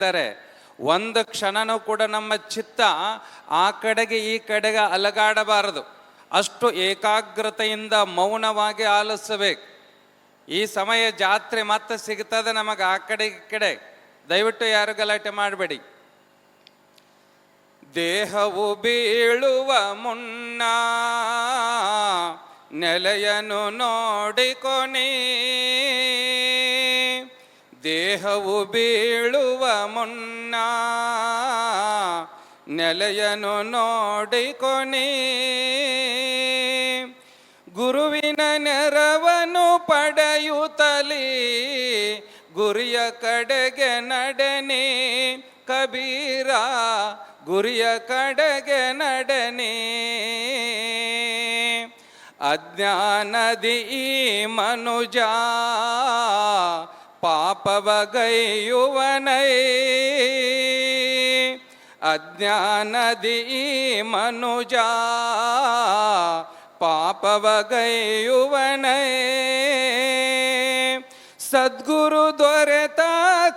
ಇದ್ದಾರೆ. ಒಂದು ಕ್ಷಣನೂ ಕೂಡ ನಮ್ಮ ಚಿತ್ತ ಆ ಕಡೆಗೆ ಈ ಕಡೆಗೆ ಅಲಗಾಡಬಾರದು. ಅಷ್ಟು ಏಕಾಗ್ರತೆಯಿಂದ ಮೌನವಾಗಿ ಆಲಿಸಬೇಕು. ಈ ಸಮಯ ಜಾತ್ರೆ ಮತ್ತೆ ಸಿಗ್ತದೆ ನಮಗೆ ಆ ಕಡೆ ಈ ಕಡೆ. ದಯವಿಟ್ಟು ಯಾರು ಗಲಾಟೆ ಮಾಡಬೇಡಿ. ದೇಹವು ಬೀಳುವ ಮುನ್ನ ನೆಲೆಯನ್ನು ನೋಡಿಕೊನಿ, ದೇಹವು ಬೀಳುವ ಮುನ್ನ ನೆಲೆಯನ್ನು ನೋಡಿಕೊನಿ, ಗುರುವಿನ ನೆರವನ್ನು ಪಡೆಯುತ್ತಲೀ ಗುರಿಯ ಕಡೆಗೆ ನಡೆನಿ, ಕಬೀರ ಗುರಿಯ ಕಡೆಗೆ ನಡೆನಿ. ಅಜ್ಞಾನದಿ ಈ ಮನುಜ ಪಾಪವಗೈಯುವನೈ, ಅಜ್ಞಾನದಿ ಈ ಮನುಜ ಪಾಪವಗೈಯುವನೈ. ಸದ್ಗುರು ದೊರೆತ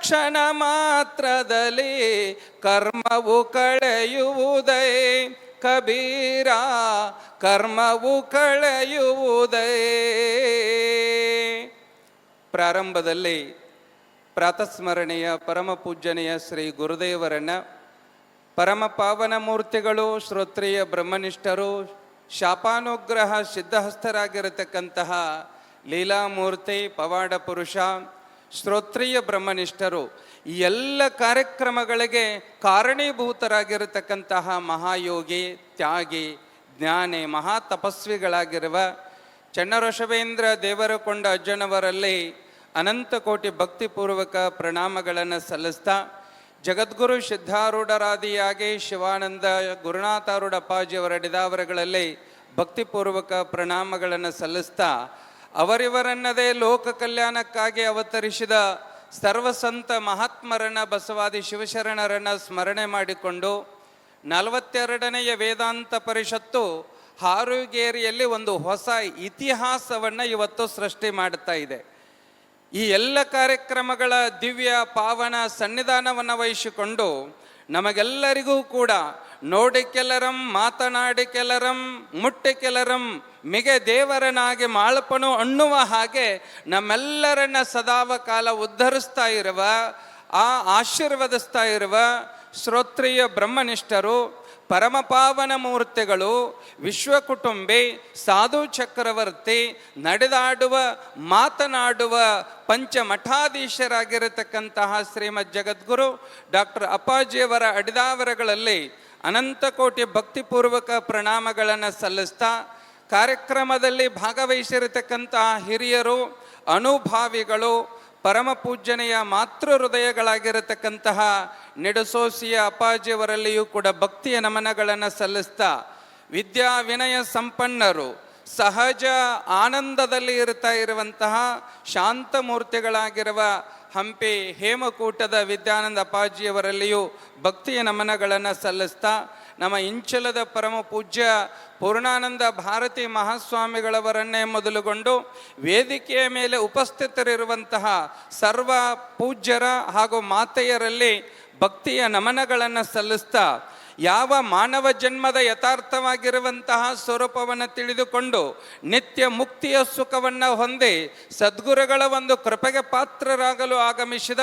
ಕ್ಷಣ ಮಾತ್ರದಲ್ಲಿ ಕರ್ಮವು ಕಳೆಯುವುದೈ, ಕಬೀರ ಕರ್ಮವು ಕಳೆಯುವುದೈ. ಪ್ರಾರಂಭದಲ್ಲಿ ಪ್ರಾತಸ್ಮರಣೆಯ ಪರಮ ಪೂಜ್ಯನೆಯ ಶ್ರೀ ಗುರುದೇವರನ್ನ, ಪರಮ ಪಾವನ ಮೂರ್ತಿಗಳು, ಶ್ರೋತ್ರಿಯ ಬ್ರಹ್ಮನಿಷ್ಠರು, ಶಾಪಾನುಗ್ರಹ ಸಿದ್ಧಹಸ್ತರಾಗಿರತಕ್ಕಂತಹ ಲೀಲಾಮೂರ್ತಿ, ಪವಾಡ ಪುರುಷ, ಶ್ರೋತ್ರಿಯ ಬ್ರಹ್ಮನಿಷ್ಠರು, ಈ ಎಲ್ಲ ಕಾರ್ಯಕ್ರಮಗಳಿಗೆ ಕಾರಣೀಭೂತರಾಗಿರತಕ್ಕಂತಹ ಮಹಾಯೋಗಿ, ತ್ಯಾಗಿ, ಜ್ಞಾನಿ, ಮಹಾ ತಪಸ್ವಿಗಳಾಗಿರುವ ಚನ್ನಬಸವೇಂದ್ರ ದೇವರಕೊಂಡ ಅಜ್ಜನವರಲ್ಲಿ ಅನಂತ ಕೋಟಿ ಭಕ್ತಿಪೂರ್ವಕ ಪ್ರಣಾಮಗಳನ್ನು ಸಲ್ಲಿಸ್ತಾ, ಜಗದ್ಗುರು ಸಿದ್ಧಾರೂಢರಾದಿಯಾಗಿ ಶಿವಾನಂದ ಗುರುನಾಥಾರೂಢ ಅಪ್ಪಾಜಿಯವರ ಅಡಿದಾವರಗಳಲ್ಲಿ ಭಕ್ತಿಪೂರ್ವಕ ಪ್ರಣಾಮಗಳನ್ನು ಸಲ್ಲಿಸ್ತಾ, ಅವರಿವರನ್ನದೇ ಲೋಕ ಕಲ್ಯಾಣಕ್ಕಾಗಿ ಅವತರಿಸಿದ ಸರ್ವಸಂತ ಮಹಾತ್ಮರನ್ನ, ಬಸವಾದಿ ಶಿವಶರಣರನ್ನ ಸ್ಮರಣೆ ಮಾಡಿಕೊಂಡು 42ನೆಯ ವೇದಾಂತ ಪರಿಷತ್ತು ಹಾರುಗೇರಿಯಲ್ಲಿ ಒಂದು ಹೊಸ ಇತಿಹಾಸವನ್ನು ಇವತ್ತು ಸೃಷ್ಟಿ ಮಾಡ್ತಾ ಇದೆ. ಈ ಎಲ್ಲ ಕಾರ್ಯಕ್ರಮಗಳ ದಿವ್ಯ ಪಾವನ ಸನ್ನಿಧಾನವನ್ನು ವಹಿಸಿಕೊಂಡು ನಮಗೆಲ್ಲರಿಗೂ ಕೂಡ ನೋಡಿ ಕೆಲರಂ, ಮಾತನಾಡಿ ಕೆಲರಂ, ಮುಟ್ಟಿ ಕೆಲರಂ, ಮಿಗೆ ದೇವರನಾಗಿ ಮಾಳ್ಪನು ಅನ್ನುವ ಹಾಗೆ ನಮ್ಮೆಲ್ಲರನ್ನ ಸದಾವ ಕಾಲ ಉದ್ಧರಿಸ್ತಾ ಇರುವ, ಆ ಆಶೀರ್ವದಿಸ್ತಾ ಇರುವ ಶ್ರೋತ್ರಿಯ ಬ್ರಹ್ಮನಿಷ್ಠರು, ಪರಮಪಾವನ ಮೂರ್ತಿಗಳು, ವಿಶ್ವಕುಟುಂಬಿ, ಸಾಧು ಚಕ್ರವರ್ತಿ, ನಡೆದಾಡುವ ಮಾತನಾಡುವ ಪಂಚಮಠಾಧೀಶರಾಗಿರತಕ್ಕಂತಹ ಶ್ರೀಮದ್ ಜಗದ್ಗುರು ಡಾಕ್ಟರ್ ಅಪ್ಪಾಜಿಯವರ ಅಡಿದಾವರಗಳಲ್ಲಿ ಅನಂತ ಕೋಟಿ ಭಕ್ತಿಪೂರ್ವಕ ಪ್ರಣಾಮಗಳನ್ನು ಸಲ್ಲಿಸ್ತಾ, ಕಾರ್ಯಕ್ರಮದಲ್ಲಿ ಭಾಗವಹಿಸಿರತಕ್ಕಂತಹ ಹಿರಿಯರು, ಅನುಭಾವಿಗಳು, ಪರಮ ಪೂಜ್ಯನೆಯ ಮಾತೃ ಹೃದಯಗಳಾಗಿರತಕ್ಕಂತಹ ನಿಡಸೋಸಿಯ ಅಪ್ಪಾಜಿಯವರಲ್ಲಿಯೂ ಕೂಡ ಭಕ್ತಿಯ ನಮನಗಳನ್ನು ಸಲ್ಲಿಸ್ತಾ, ವಿದ್ಯಾ ವಿನಯ ಸಂಪನ್ನರು, ಸಹಜ ಆನಂದದಲ್ಲಿ ಇರುವಂತಹ ಶಾಂತಮೂರ್ತಿಗಳಾಗಿರುವ ಹಂಪಿ ಹೇಮಕೂಟದ ವಿದ್ಯಾನಂದ ಅಪ್ಪಾಜಿಯವರಲ್ಲಿಯೂ ಭಕ್ತಿಯ ನಮನಗಳನ್ನು ಸಲ್ಲಿಸ್ತಾ, ನಮ್ಮ ಇಂಚಲದ ಪರಮ ಪೂಜ್ಯ ಪೂರ್ಣಾನಂದ ಭಾರತಿ ಮಹಾಸ್ವಾಮಿಗಳವರನ್ನೇ ಮೊದಲುಗೊಂಡು ವೇದಿಕೆಯ ಮೇಲೆ ಉಪಸ್ಥಿತರಿರುವಂತಹ ಸರ್ವ ಪೂಜ್ಯರ ಹಾಗೂ ಮಾತೆಯರಲ್ಲಿ ಭಕ್ತಿಯ ನಮನಗಳನ್ನು ಸಲ್ಲಿಸ್ತಾ, ಯಾವ ಮಾನವ ಜನ್ಮದ ಯಥಾರ್ಥವಾಗಿರುವಂತಹ ಸ್ವರೂಪವನ್ನು ತಿಳಿದುಕೊಂಡು ನಿತ್ಯ ಮುಕ್ತಿಯ ಸುಖವನ್ನು ಹೊಂದಿ ಸದ್ಗುರುಗಳ ಒಂದು ಕೃಪೆಗೆ ಪಾತ್ರರಾಗಲು ಆಗಮಿಸಿದ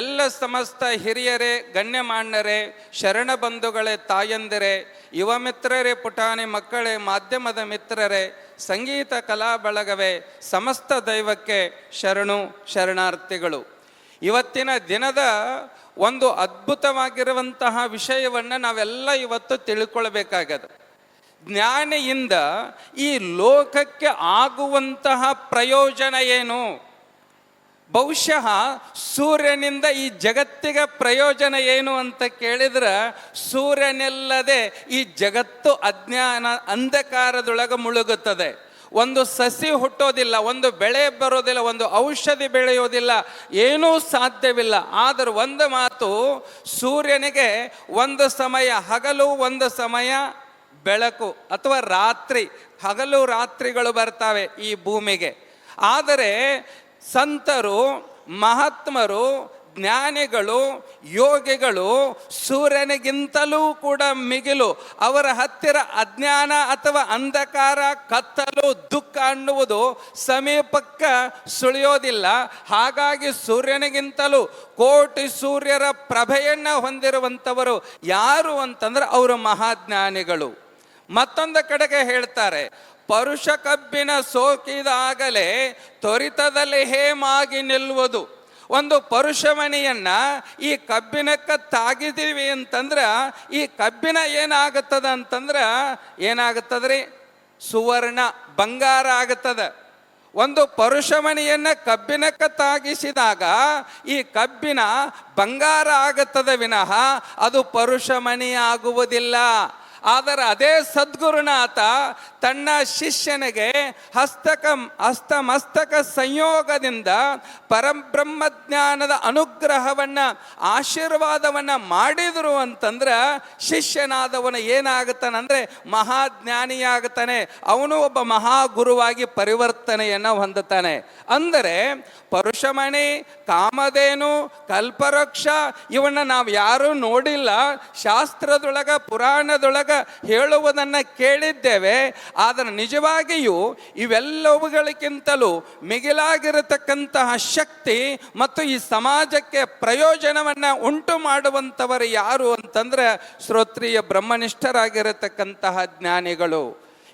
ಎಲ್ಲ ಸಮಸ್ತ ಹಿರಿಯರೇ, ಗಣ್ಯಮಾನ್ಯರೇ, ಶರಣ ಬಂಧುಗಳೇ, ತಾಯಂದಿರೇ, ಯುವ ಮಿತ್ರರೇ, ಪುಟಾಣಿ ಮಕ್ಕಳೇ, ಮಾಧ್ಯಮದ ಮಿತ್ರರೇ, ಸಂಗೀತ ಕಲಾ ಬಳಗವೇ, ಸಮಸ್ತ ದೈವಕ್ಕೆ ಶರಣು ಶರಣಾರ್ಥಿಗಳು. ಇವತ್ತಿನ ದಿನದ ಒಂದು ಅದ್ಭುತವಾಗಿರುವಂತಹ ವಿಷಯವನ್ನು ನಾವೆಲ್ಲ ಇವತ್ತು ತಿಳ್ಕೊಳ್ಬೇಕಾಗದು. ಜ್ಞಾನಿಯಿಂದ ಈ ಲೋಕಕ್ಕೆ ಆಗುವಂತಹ ಪ್ರಯೋಜನ ಏನು? ಬಹುಶಃ ಸೂರ್ಯನಿಂದ ಈ ಜಗತ್ತಿಗೆ ಪ್ರಯೋಜನ ಏನು ಅಂತ ಕೇಳಿದ್ರೆ, ಸೂರ್ಯನಿಲ್ಲದೆ ಈ ಜಗತ್ತು ಅಜ್ಞಾನ ಅಂಧಕಾರದೊಳಗೆ ಮುಳುಗುತ್ತದೆ. ಒಂದು ಸಸಿ ಹುಟ್ಟೋದಿಲ್ಲ, ಒಂದು ಬೆಳೆ ಬರೋದಿಲ್ಲ, ಒಂದು ಔಷಧಿ ಬೆಳೆಯೋದಿಲ್ಲ, ಏನೂ ಸಾಧ್ಯವಿಲ್ಲ. ಆದರೆ ಒಂದು ಮಾತು, ಸೂರ್ಯನಿಗೆ ಒಂದು ಸಮಯ ಹಗಲು, ಒಂದು ಸಮಯ ಬೆಳಕು ಅಥವಾ ರಾತ್ರಿ. ಹಗಲು ರಾತ್ರಿಗಳು ಬರ್ತವೆ ಈ ಭೂಮಿಗೆ. ಆದರೆ ಸಂತರು, ಮಹಾತ್ಮರು, ಜ್ಞಾನಿಗಳು, ಯೋಗಿಗಳು ಸೂರ್ಯನಿಗಿಂತಲೂ ಕೂಡ ಮಿಗಿಲು. ಅವರ ಹತ್ತಿರ ಅಜ್ಞಾನ ಅಥವಾ ಅಂಧಕಾರ, ಕತ್ತಲು, ದುಃಖ ಅನ್ನುವುದು ಸಮೀಪಕ್ಕೆ ಸುಳಿಯೋದಿಲ್ಲ. ಹಾಗಾಗಿ ಸೂರ್ಯನಿಗಿಂತಲೂ ಕೋಟಿ ಸೂರ್ಯರ ಪ್ರಭೆಯನ್ನು ಹೊಂದಿರುವಂಥವರು ಯಾರು ಅಂತಂದ್ರೆ ಅವರು ಮಹಾಜ್ಞಾನಿಗಳು. ಮತ್ತೊಂದು ಕಡೆಗೆ ಹೇಳ್ತಾರೆ, ಪರುಷ ಕಬ್ಬಿನ ಸೋಕಿದಾಗಲೇ ತ್ವರಿತದಲ್ಲಿ ಹೇಮಾಗಿ ನಿಲ್ಲುವುದು. ಒಂದು ಪರುಷಮಣಿಯನ್ನ ಈ ಕಬ್ಬಿನಕ್ಕೆ ತಾಗಿದೀವಿ ಅಂತಂದ್ರೆ ಈ ಕಬ್ಬಿನ ಏನಾಗುತ್ತದ ಅಂತಂದ್ರೆ ಏನಾಗುತ್ತದ್ರಿ? ಸುವರ್ಣ, ಬಂಗಾರ ಆಗುತ್ತದೆ. ಒಂದು ಪರುಷಮಣಿಯನ್ನ ಕಬ್ಬಿನಕ್ಕೆ ತಾಗಿಸಿದಾಗ ಈ ಕಬ್ಬಿನ ಬಂಗಾರ ಆಗುತ್ತದೆ ವಿನಃ ಅದು ಪರುಷಮಣಿ ಆಗುವುದಿಲ್ಲ. ಆದರೆ ಅದೇ ಸದ್ಗುರುನಾಥ ತನ್ನ ಶಿಷ್ಯನಿಗೆ ಹಸ್ತಮಸ್ತಕ ಸಂಯೋಗದಿಂದ ಪರಬ್ರಹ್ಮಜ್ಞಾನದ ಅನುಗ್ರಹವನ್ನು, ಆಶೀರ್ವಾದವನ್ನು ಮಾಡಿದರು ಅಂತಂದ್ರೆ ಶಿಷ್ಯನಾದವನು ಏನಾಗುತ್ತಾನಂದ್ರೆ ಮಹಾಜ್ಞಾನಿಯಾಗುತ್ತಾನೆ. ಅವನು ಒಬ್ಬ ಮಹಾಗುರುವಾಗಿ ಪರಿವರ್ತನೆಯನ್ನು ಹೊಂದುತ್ತಾನೆ. ಅಂದರೆ ಪರುಷಮಣಿ, ಕಾಮಧೇನು, ಕಲ್ಪವೃಕ್ಷ ಇವನ್ನ ನಾವು ಯಾರೂ ನೋಡಿಲ್ಲ. ಶಾಸ್ತ್ರದೊಳಗ, ಪುರಾಣದೊಳಗ ಹೇಳುವುದನ್ನು ಕೇಳಿದ್ದೇವೆ. ಆದರೆ ನಿಜವಾಗಿಯೂ ಇವೆಲ್ಲವುಗಳಿಗಿಂತಲೂ ಮಿಗಿಲಾಗಿರತಕ್ಕಂತಹ ಶಕ್ತಿ ಮತ್ತು ಈ ಸಮಾಜಕ್ಕೆ ಪ್ರಯೋಜನವನ್ನು ಉಂಟು ಮಾಡುವಂಥವರು ಯಾರು ಅಂತಂದ್ರೆ ಶ್ರೋತ್ರಿಯ ಬ್ರಹ್ಮನಿಷ್ಠರಾಗಿರತಕ್ಕಂತಹ ಜ್ಞಾನಿಗಳು.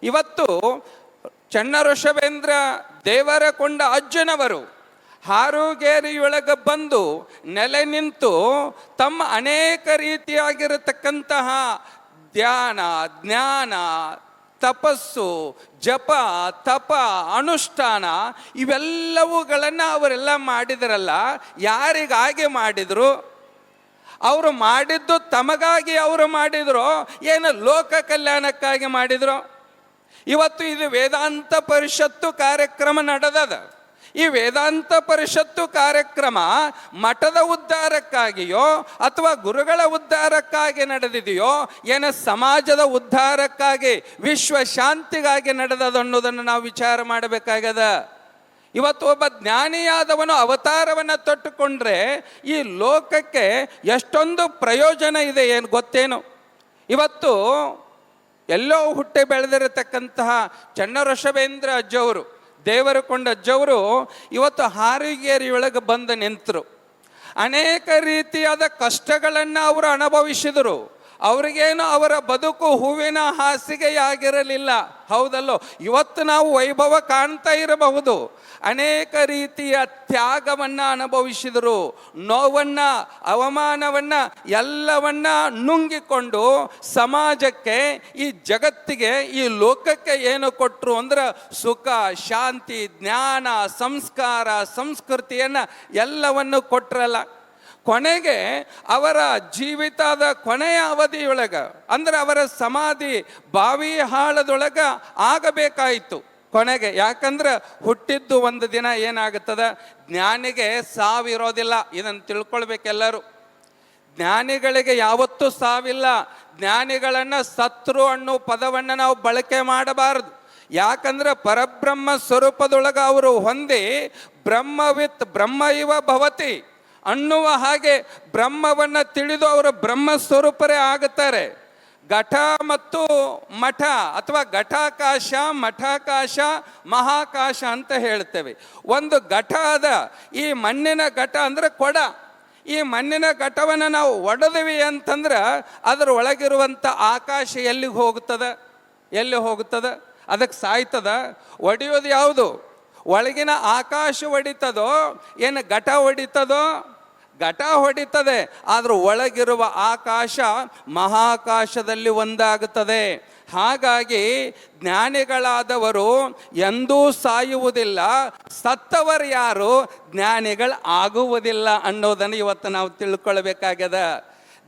ಇವತ್ತು ಚನ್ನಋಷಭೇಂದ್ರ ದೇವರಕೊಂಡ ಅಜ್ಜನವರು ಹಾರುಗೇರಿಯೊಳಗೆ ಬಂದು ನೆಲೆ ನಿಂತು ತಮ್ಮ ಅನೇಕ ರೀತಿಯಾಗಿರತಕ್ಕಂತಹ ಧ್ಯಾನ, ಜ್ಞಾನ, ತಪಸ್ಸು, ಜಪ, ತಪ, ಅನುಷ್ಠಾನ ಇವೆಲ್ಲವುಗಳನ್ನು ಅವರೆಲ್ಲ ಮಾಡಿದರಲ್ಲ. ಯಾರಿಗಾಗಿ ಮಾಡಿದರು? ಅವರು ಮಾಡಿದ್ದು ತಮಗಾಗಿ ಅವರು ಮಾಡಿದ್ರು, ಏನು ಲೋಕ ಕಲ್ಯಾಣಕ್ಕಾಗಿ ಮಾಡಿದ್ರು? ಇವತ್ತು ಇದು ವೇದಾಂತ ಪರಿಷತ್ತು ಕಾರ್ಯಕ್ರಮ ನಡೆದದ. ಈ ವೇದಾಂತ ಪರಿಷತ್ತು ಕಾರ್ಯಕ್ರಮ ಮಠದ ಉದ್ಧಾರಕ್ಕಾಗಿಯೋ ಅಥವಾ ಗುರುಗಳ ಉದ್ಧಾರಕ್ಕಾಗಿ ನಡೆದಿದೆಯೋ ಏನೋ ಸಮಾಜದ ಉದ್ಧಾರಕ್ಕಾಗಿ, ವಿಶ್ವ ಶಾಂತಿಗಾಗಿ ನಡೆದದು ಅನ್ನೋದನ್ನು ನಾವು ವಿಚಾರ ಮಾಡಬೇಕಾಗದ. ಇವತ್ತು ಒಬ್ಬ ಜ್ಞಾನಿಯಾದವನು ಅವತಾರವನ್ನು ತೊಟ್ಟುಕೊಂಡ್ರೆ ಈ ಲೋಕಕ್ಕೆ ಎಷ್ಟೊಂದು ಪ್ರಯೋಜನ ಇದೆ ಏನು ಗೊತ್ತೇನು? ಇವತ್ತು ಎಲ್ಲೋ ಹುಟ್ಟಿ ಬೆಳೆದಿರತಕ್ಕಂತಹ ಚನ್ನಋಷಭೇಂದ್ರ ಅಜ್ಜವರು, ದೇವರಕೊಂಡ ಅಜ್ಜವರು ಇವತ್ತು ಹಾರಿಗೇರಿಯೊಳಗೆ ಬಂದು ನಿಂತರು. ಅನೇಕ ರೀತಿಯಾದ ಕಷ್ಟಗಳನ್ನು ಅವರು ಅನುಭವಿಸಿದರು. ಅವ್ರಿಗೇನು ಅವರ ಬದುಕು ಹೂವಿನ ಹಾಸಿಗೆಯಾಗಿರಲಿಲ್ಲ, ಹೌದಲ್ಲೋ? ಇವತ್ತು ನಾವು ವೈಭವ ಕಾಣ್ತಾ ಇರಬಹುದು. ಅನೇಕ ರೀತಿಯ ತ್ಯಾಗವನ್ನು ಅನುಭವಿಸಿದರು. ನೋವನ್ನು, ಅವಮಾನವನ್ನು ಎಲ್ಲವನ್ನ ನುಂಗಿಕೊಂಡು ಸಮಾಜಕ್ಕೆ, ಈ ಜಗತ್ತಿಗೆ, ಈ ಲೋಕಕ್ಕೆ ಏನು ಕೊಟ್ಟರು ಅಂದ್ರೆ ಸುಖ, ಶಾಂತಿ, ಜ್ಞಾನ, ಸಂಸ್ಕಾರ, ಸಂಸ್ಕೃತಿಯನ್ನು ಎಲ್ಲವನ್ನು ಕೊಟ್ಟರಲ್ಲ. ಕೊನೆಗೆ ಅವರ ಜೀವಿತದ ಕೊನೆಯ ಅವಧಿಯೊಳಗೆ ಅಂದ್ರೆ ಅವರ ಸಮಾಧಿ ಬಾವಿ ಹಾಳದೊಳಗ ಆಗಬೇಕಾಯಿತು ಕೊನೆಗೆ. ಯಾಕಂದ್ರೆ ಹುಟ್ಟಿದ್ದು ಒಂದು ದಿನ ಏನಾಗುತ್ತದ, ಜ್ಞಾನಿಗೆ ಸಾವಿರೋದಿಲ್ಲ. ಇದನ್ನು ತಿಳ್ಕೊಳ್ಬೇಕೆಲ್ಲರೂ. ಜ್ಞಾನಿಗಳಿಗೆ ಯಾವತ್ತೂ ಸಾವಿಲ್ಲ. ಜ್ಞಾನಿಗಳನ್ನು ಸತ್ರು ಅನ್ನೋ ಪದವನ್ನು ನಾವು ಬಳಕೆ ಮಾಡಬಾರದು. ಯಾಕಂದ್ರೆ ಪರಬ್ರಹ್ಮ ಸ್ವರೂಪದೊಳಗೆ ಅವರು ಹೊಂದಿ ಬ್ರಹ್ಮವಿತ್ ಬ್ರಹ್ಮ ಇವ ಭವತಿ ಅನ್ನುವ ಹಾಗೆ ಬ್ರಹ್ಮವನ್ನು ತಿಳಿದು ಅವರು ಬ್ರಹ್ಮ ಸ್ವರೂಪರೇ ಆಗುತ್ತಾರೆ. ಘಟ ಮತ್ತು ಮಠ ಅಥವಾ ಘಟಾಕಾಶ, ಮಠಾಕಾಶ, ಮಹಾಕಾಶ ಅಂತ ಹೇಳ್ತೇವೆ. ಒಂದು ಘಟ ಅದ, ಈ ಮಣ್ಣಿನ ಘಟ ಅಂದರೆ ಕೊಡ. ಈ ಮಣ್ಣಿನ ಘಟವನ್ನು ನಾವು ಒಡೆದ್ವಿ ಅಂತಂದ್ರೆ ಅದರ ಒಳಗಿರುವಂಥ ಆಕಾಶ ಎಲ್ಲಿಗೆ ಹೋಗುತ್ತದೆ? ಎಲ್ಲಿ ಹೋಗುತ್ತದೆ? ಅದಕ್ಕೆ ಸಾಯ್ತದ? ಒಡೆಯೋದು ಯಾವುದು? ಒಳಗಿನ ಆಕಾಶ ಹೊಡಿತದೋ ಏನು ಘಟ ಹೊಡಿತದೋ? ಘಟ ಹೊಡಿತದೆ, ಆದರೂ ಒಳಗಿರುವ ಆಕಾಶ ಮಹಾಕಾಶದಲ್ಲಿ ಒಂದಾಗುತ್ತದೆ. ಹಾಗಾಗಿ ಜ್ಞಾನಿಗಳಾದವರು ಎಂದೂ ಸಾಯುವುದಿಲ್ಲ. ಸತ್ತವರು ಯಾರು? ಜ್ಞಾನಿಗಳು ಆಗುವುದಿಲ್ಲ ಅನ್ನೋದನ್ನು ಇವತ್ತು ನಾವು ತಿಳ್ಕೊಳ್ಬೇಕಾಗ್ಯದ.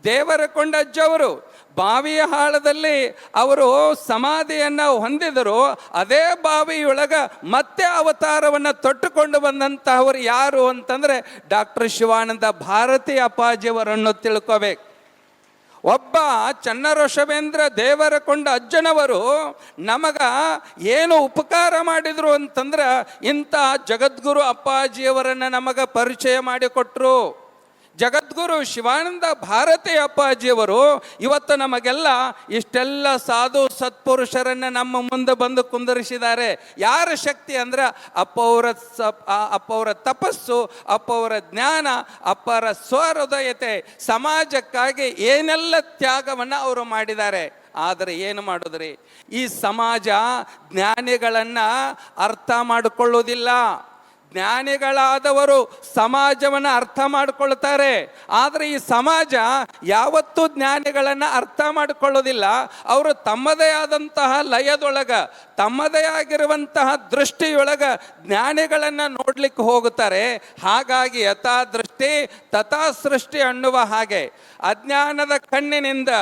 ದೇವರಕೊಂಡ ಅಜ್ಜವರು ಬಾವಿಯ ಹಾಳದಲ್ಲಿ ಅವರು ಸಮಾಧಿಯನ್ನು ಹೊಂದಿದರು. ಅದೇ ಬಾವಿಯೊಳಗ ಮತ್ತೆ ಅವತಾರವನ್ನು ತೊಟ್ಟುಕೊಂಡು ಬಂದಂತಹವರು ಯಾರು ಅಂತಂದ್ರೆ ಡಾಕ್ಟರ್ ಶಿವಾನಂದ ಭಾರತಿ ಅಪ್ಪಾಜಿಯವರನ್ನು ತಿಳ್ಕೋಬೇಕು. ಒಬ್ಬ ಚನ್ನಋಷಭೇಂದ್ರ ದೇವರಕೊಂಡ ಅಜ್ಜನವರು ನಮಗ ಏನು ಉಪಕಾರ ಮಾಡಿದರು ಅಂತಂದ್ರೆ ಇಂಥ ಜಗದ್ಗುರು ಅಪ್ಪಾಜಿಯವರನ್ನು ನಮಗೆ ಪರಿಚಯ ಮಾಡಿಕೊಟ್ರು. ಜಗದ್ಗುರು ಶಿವಾನಂದ ಭಾರತಿ ಅಪ್ಪಾಜಿಯವರು ಇವತ್ತು ನಮಗೆಲ್ಲ ಇಷ್ಟೆಲ್ಲ ಸಾಧು ಸತ್ಪುರುಷರನ್ನು ನಮ್ಮ ಮುಂದೆ ಬಂದು ಕುಂದರಿಸಿದ್ದಾರೆ. ಯಾರ ಶಕ್ತಿ ಅಂದ್ರೆ ಅಪ್ಪವರ ತಪಸ್ಸು, ಅಪ್ಪವರ ಜ್ಞಾನ, ಅಪ್ಪರ ಸ್ವಹೃದಯತೆ, ಸಮಾಜಕ್ಕಾಗಿ ಏನೆಲ್ಲ ತ್ಯಾಗವನ್ನು ಅವರು ಮಾಡಿದ್ದಾರೆ. ಆದರೆ ಏನು ಮಾಡೋದ್ರಿ, ಈ ಸಮಾಜ ಜ್ಞಾನಿಗಳನ್ನು ಅರ್ಥ ಮಾಡಿಕೊಳ್ಳುವುದಿಲ್ಲ. ಜ್ಞಾನಿಗಳಾದವರು ಸಮಾಜವನ್ನು ಅರ್ಥ ಮಾಡಿಕೊಳ್ತಾರೆ. ಆದರೆ ಈ ಸಮಾಜ ಯಾವತ್ತೂ ಜ್ಞಾನಿಗಳನ್ನು ಅರ್ಥ ಮಾಡಿಕೊಳ್ಳೋದಿಲ್ಲ. ಅವರು ತಮ್ಮದೇ ಆದಂತಹ ಲಯದೊಳಗ, ತಮ್ಮದೇ ಆಗಿರುವಂತಹ ದೃಷ್ಟಿಯೊಳಗ ಜ್ಞಾನಿಗಳನ್ನು ನೋಡ್ಲಿಕ್ಕೆ ಹೋಗುತ್ತಾರೆ. ಹಾಗಾಗಿ ಯಥಾ ದೃಷ್ಟಿ ತಥಾ ಸೃಷ್ಟಿ ಅನ್ನುವ ಹಾಗೆ ಅಜ್ಞಾನದ ಕಣ್ಣಿನಿಂದ,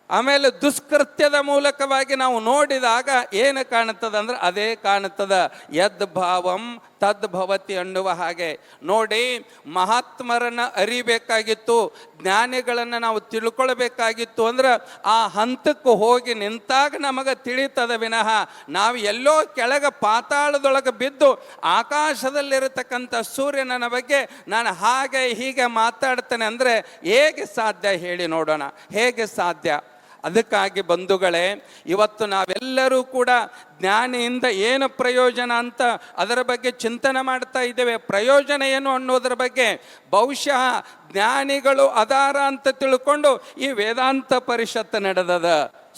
ಆಮೇಲೆ ದುಷ್ಕೃತ್ಯದ ಮೂಲಕವಾಗಿ ನಾವು ನೋಡಿದಾಗ ಏನು ಕಾಣುತ್ತದೆ ಅಂದ್ರೆ ಅದೇ ಕಾಣುತ್ತದೆ. ಯದ್ ಭಾವಂ ತದ್ಭವತಿ ಅನ್ನುವ ಹಾಗೆ ನೋಡಿ, ಮಹಾತ್ಮರನ್ನು ಅರಿಬೇಕಾಗಿತ್ತು, ಜ್ಞಾನಿಗಳನ್ನು ನಾವು ತಿಳ್ಕೊಳ್ಬೇಕಾಗಿತ್ತು ಅಂದ್ರೆ ಆ ಹಂತಕ್ಕೆ ಹೋಗಿ ನಿಂತಾಗ ನಮಗೆ ತಿಳಿತದ ವಿನಃ ನಾವು ಎಲ್ಲೋ ಕೆಳಗೆ ಪಾತಾಳದೊಳಗೆ ಬಿದ್ದು ಆಕಾಶದಲ್ಲಿರತಕ್ಕಂಥ ಸೂರ್ಯನ ಬಗ್ಗೆ ನಾನು ಹಾಗೆ ಹೀಗೆ ಮಾತಾಡ್ತೇನೆ ಅಂದರೆ ಹೇಗೆ ಸಾಧ್ಯ ಹೇಳಿ ನೋಡೋಣ, ಹೇಗೆ ಸಾಧ್ಯ? ಅದಕ್ಕಾಗಿ ಬಂಧುಗಳೇ, ಇವತ್ತು ನಾವೆಲ್ಲರೂ ಕೂಡ ಜ್ಞಾನಿಯಿಂದ ಏನು ಪ್ರಯೋಜನ ಅಂತ ಅದರ ಬಗ್ಗೆ ಚಿಂತನೆ ಮಾಡ್ತಾ ಇದ್ದೇವೆ. ಪ್ರಯೋಜನ ಏನು ಅನ್ನೋದರ ಬಗ್ಗೆ ಬಹುಶಃ ಜ್ಞಾನಿಗಳು ಅದಾರ ಅಂತ ತಿಳ್ಕೊಂಡು ಈ ವೇದಾಂತ ಪರಿಷತ್ತು ನಡೆದದ.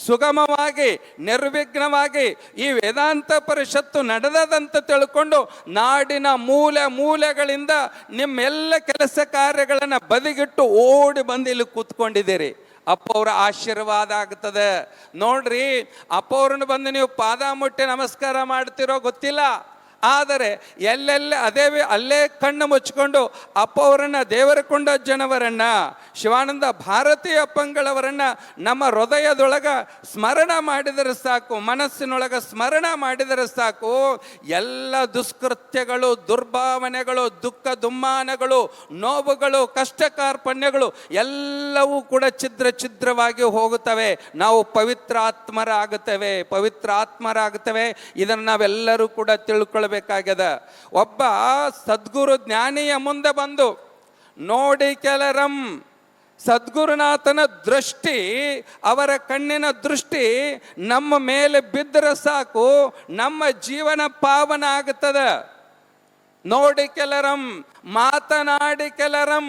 ಸುಗಮವಾಗಿ ನಿರ್ವಿಘ್ನವಾಗಿ ಈ ವೇದಾಂತ ಪರಿಷತ್ತು ನಡೆದದಂತ ತಿಳ್ಕೊಂಡು ನಾಡಿನ ಮೂಲೆ ಮೂಲೆಗಳಿಂದ ನಿಮ್ಮೆಲ್ಲ ಕೆಲಸ ಕಾರ್ಯಗಳನ್ನು ಬದಿಗಿಟ್ಟು ಓಡಿ ಬಂದು ಇಲ್ಲಿ ಕೂತ್ಕೊಂಡಿದ್ದೀರಿ. ಅಪ್ಪವ್ರ ಆಶೀರ್ವಾದ ಆಗ್ತದೆ ನೋಡ್ರಿ. ಅಪ್ಪವ್ರನ್ನ ಬಂದು ನೀವು ಪಾದ ಮುಟ್ಟಿ ನಮಸ್ಕಾರ ಮಾಡ್ತಿರೋ ಗೊತ್ತಿಲ್ಲ, ಆದರೆ ಎಲ್ಲೆಲ್ಲ ಅಲ್ಲೇ ಕಣ್ಣು ಮುಚ್ಕೊಂಡು ಅಪ್ಪವರನ್ನ, ದೇವರಕೊಂಡ ಜನವರನ್ನ, ಶಿವಾನಂದ ಭಾರತಿ ಅಪ್ಪಂಗಳವರನ್ನ ನಮ್ಮ ಹೃದಯದೊಳಗ ಸ್ಮರಣ ಮಾಡಿದರೆ ಸಾಕು, ಮನಸ್ಸಿನೊಳಗ ಸ್ಮರಣ ಮಾಡಿದರೆ ಸಾಕು, ಎಲ್ಲ ದುಷ್ಕೃತ್ಯಗಳು, ದುರ್ಭಾವನೆಗಳು, ದುಃಖ ದುಮ್ಮಾನಗಳು, ನೋವುಗಳು, ಕಷ್ಟ ಕಾರ್ಪಣ್ಯಗಳು ಎಲ್ಲವೂ ಕೂಡ ಛಿದ್ರವಾಗಿ ಹೋಗುತ್ತವೆ. ನಾವು ಪವಿತ್ರಾತ್ಮರಾಗುತ್ತೇವೆ. ಇದನ್ನು ನಾವೆಲ್ಲರೂ ಕೂಡ ತಿಳ್ಕೊಳ್ಬೇಕಾಗ್ಯದ. ಒಬ್ಬ ಸದ್ಗುರು ಜ್ಞಾನಿಯ ಮುಂದೆ ಬಂದು ನೋಡಿ ಕೆಲರಂ, ಸದ್ಗುರುನಾಥನ ದೃಷ್ಟಿ, ಅವರ ಕಣ್ಣಿನ ದೃಷ್ಟಿ ನಮ್ಮ ಮೇಲೆ ಬಿದ್ದರೆ ಸಾಕು, ನಮ್ಮ ಜೀವನ ಪಾವನ ಆಗುತ್ತದೆ. ನೋಡಿ ಕೆಲರಂ, ಮಾತನಾಡಿ ಕೆಲರಂ.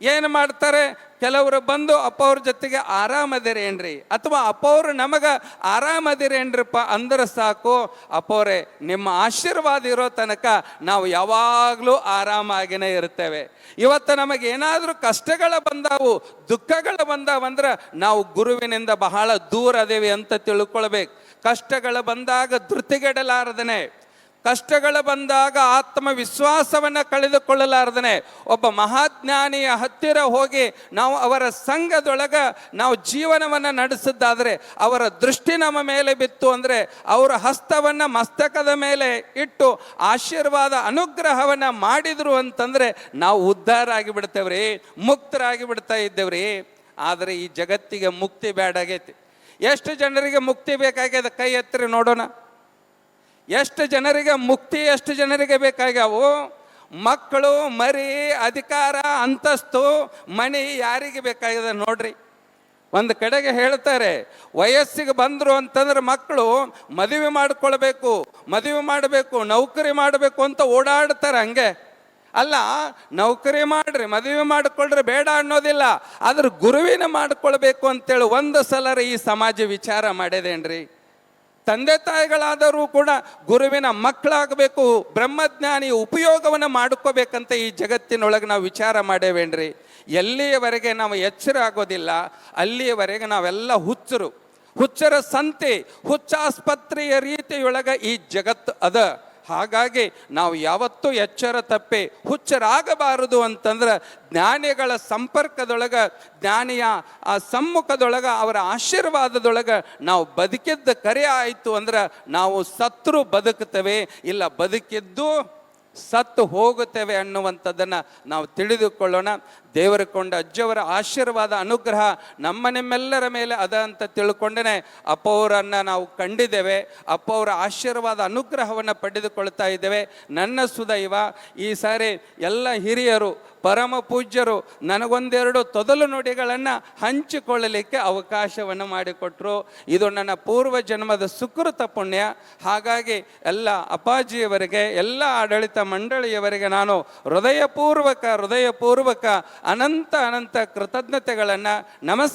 ಏನು ಮಾಡ್ತಾರೆ, ಕೆಲವರು ಬಂದು ಅಪ್ಪವ್ರ ಜೊತೆಗೆ ಆರಾಮದಿರೇನ್ರಿ, ಅಥವಾ ಅಪ್ಪವ್ರು ನಮಗೆ ಆರಾಮದಿರೇನ್ರಿಪ್ಪ ಅಂದ್ರೆ ಸಾಕು, ಅಪ್ಪವ್ರೆ ನಿಮ್ಮ ಆಶೀರ್ವಾದ ಇರೋ ತನಕ ನಾವು ಯಾವಾಗಲೂ ಆರಾಮಾಗಿನೇ ಇರ್ತೇವೆ. ಇವತ್ತು ನಮಗೇನಾದರೂ ಕಷ್ಟಗಳು ಬಂದಾವು, ದುಃಖಗಳು ಬಂದಾವಂದ್ರೆ ನಾವು ಗುರುವಿನಿಂದ ಬಹಳ ದೂರ ಅದೇವಿ ಅಂತ ತಿಳ್ಕೊಳ್ಬೇಕು. ಕಷ್ಟಗಳು ಬಂದಾಗ ಧೃತಿಗೆಡಲಾರದನೆ, ಕಷ್ಟಗಳು ಬಂದಾಗ ಆತ್ಮವಿಶ್ವಾಸವನ್ನು ಕಳೆದುಕೊಳ್ಳಲಾರದನೆ ಒಬ್ಬ ಮಹಾಜ್ಞಾನಿಯ ಹತ್ತಿರ ಹೋಗಿ ನಾವು ಅವರ ಸಂಘದೊಳಗ ನಾವು ಜೀವನವನ್ನು ನಡೆಸಿದ್ದಾದರೆ, ಅವರ ದೃಷ್ಟಿ ನಮ್ಮ ಮೇಲೆ ಬಿತ್ತು ಅಂದರೆ, ಅವರ ಹಸ್ತವನ್ನು ಮಸ್ತಕದ ಮೇಲೆ ಇಟ್ಟು ಆಶೀರ್ವಾದ ಅನುಗ್ರಹವನ್ನು ಮಾಡಿದರು ಅಂತಂದರೆ ನಾವು ಉದ್ಧಾರ ಆಗಿಬಿಡ್ತೇವ್ರಿ, ಮುಕ್ತರಾಗಿ ಬಿಡ್ತಾ ಇದ್ದೇವ್ರಿ. ಆದರೆ ಈ ಜಗತ್ತಿಗೆ ಮುಕ್ತಿ ಬೇಡಾಗೈತಿ. ಎಷ್ಟು ಜನರಿಗೆ ಮುಕ್ತಿ ಬೇಕಾಗ್ಯದ? ಕೈ ಎತ್ತರಿ ನೋಡೋಣ. ಎಷ್ಟು ಜನರಿಗೆ ಮುಕ್ತಿ, ಎಷ್ಟು ಜನರಿಗೆ ಬೇಕಾಗ್ಯಾವು? ಮಕ್ಕಳು, ಮರಿ, ಅಧಿಕಾರ, ಅಂತಸ್ತು, ಮಣಿ ಯಾರಿಗೆ ಬೇಕಾಗಿದೆ ನೋಡ್ರಿ. ಒಂದು ಕಡೆಗೆ ಹೇಳ್ತಾರೆ, ವಯಸ್ಸಿಗೆ ಬಂದರು ಅಂತಂದ್ರೆ ಮಕ್ಕಳು ಮದುವೆ ಮಾಡಬೇಕು, ನೌಕರಿ ಮಾಡಬೇಕು ಅಂತ ಓಡಾಡ್ತಾರೆ. ಹಂಗೆ ಅಲ್ಲ, ನೌಕರಿ ಮಾಡ್ರಿ, ಮದುವೆ ಮಾಡಿಕೊಳ್ಳ್ರಿ ಬೇಡ ಅನ್ನೋದಿಲ್ಲ, ಆದ್ರೆ ಗುರುವಿನ ಮಾಡಿಕೊಳ್ಬೇಕು ಅಂತೇಳಿ ಒಂದು ಸಲ ಈ ಸಮಾಜ ವಿಚಾರ ಮಾಡಿದೇನ್ರಿ? ತಂದೆ ತಾಯಿಗಳಾದರೂ ಕೂಡ ಗುರುವಿನ ಮಕ್ಕಳಾಗಬೇಕು, ಬ್ರಹ್ಮಜ್ಞಾನಿ ಉಪಯೋಗವನ್ನು ಮಾಡ್ಕೋಬೇಕಂತ ಈ ಜಗತ್ತಿನೊಳಗೆ ನಾವು ವಿಚಾರ ಮಾಡೇವೇನ್ರಿ? ಎಲ್ಲಿಯವರೆಗೆ ನಾವು ಎಚ್ಚರ ಆಗೋದಿಲ್ಲ ಅಲ್ಲಿಯವರೆಗೆ ನಾವೆಲ್ಲ ಹುಚ್ಚರ ಸಂತೆ, ಹುಚ್ಚಾಸ್ಪತ್ರೆಯ ರೀತಿಯೊಳಗೆ ಈ ಜಗತ್ತು ಅದ. ಹಾಗಾಗಿ ನಾವು ಯಾವತ್ತೂ ಎಚ್ಚರ ತಪ್ಪಿ ಹುಚ್ಚರಾಗಬಾರದು ಅಂತಂದ್ರೆ ಜ್ಞಾನಿಗಳ ಸಂಪರ್ಕದೊಳಗೆ, ಜ್ಞಾನಿಯ ಆ ಸಮ್ಮುಖದೊಳಗೆ, ಅವರ ಆಶೀರ್ವಾದದೊಳಗೆ ನಾವು ಬದುಕಿದ್ದ ಕರೆ ಆಯಿತು ಅಂದ್ರೆ ನಾವು ಸತ್ರು ಬದುಕುತ್ತೇವೆ, ಇಲ್ಲ ಬದುಕಿದ್ದು ಸತ್ತು ಹೋಗುತ್ತೇವೆ ಅನ್ನುವಂಥದ್ದನ್ನು ನಾವು ತಿಳಿದುಕೊಳ್ಳೋಣ. ದೇವರ ಕೊಂಡ ಅಜ್ಜವರ ಆಶೀರ್ವಾದ ಅನುಗ್ರಹ ನಿಮ್ಮೆಲ್ಲರ ಮೇಲೆ ಅದ ಅಂತ ತಿಳ್ಕೊಂಡೇ ಅಪ್ಪವರನ್ನು ನಾವು ಕಂಡಿದ್ದೇವೆ. ಅಪ್ಪವರ ಆಶೀರ್ವಾದ ಅನುಗ್ರಹವನ್ನು ಪಡೆದುಕೊಳ್ತಾ ಇದ್ದೇವೆ. ನನ್ನ ಸುದೈವ ಈ ಸಾರಿ ಎಲ್ಲ ಹಿರಿಯರು ಪರಮ ಪೂಜ್ಯರು ನನಗೊಂದೆರಡು ತೊದಲು ನುಡಿಗಳನ್ನು ಹಂಚಿಕೊಳ್ಳಲಿಕ್ಕೆ ಅವಕಾಶವನ್ನು ಮಾಡಿಕೊಟ್ರು. ಇದು ನನ್ನ ಪೂರ್ವ ಜನ್ಮದ ಸುಕೃತ ಪುಣ್ಯ. ಹಾಗಾಗಿ ಎಲ್ಲ ಅಪ್ಪಾಜಿಯವರಿಗೆ, ಎಲ್ಲ ಆಡಳಿತ ಮಂಡಳಿಯವರಿಗೆ ನಾನು ಹೃದಯಪೂರ್ವಕ ಅನಂತ ಕೃತಜ್ಞತೆಗಳನ್ನು ನಮಸ್ಕಾರ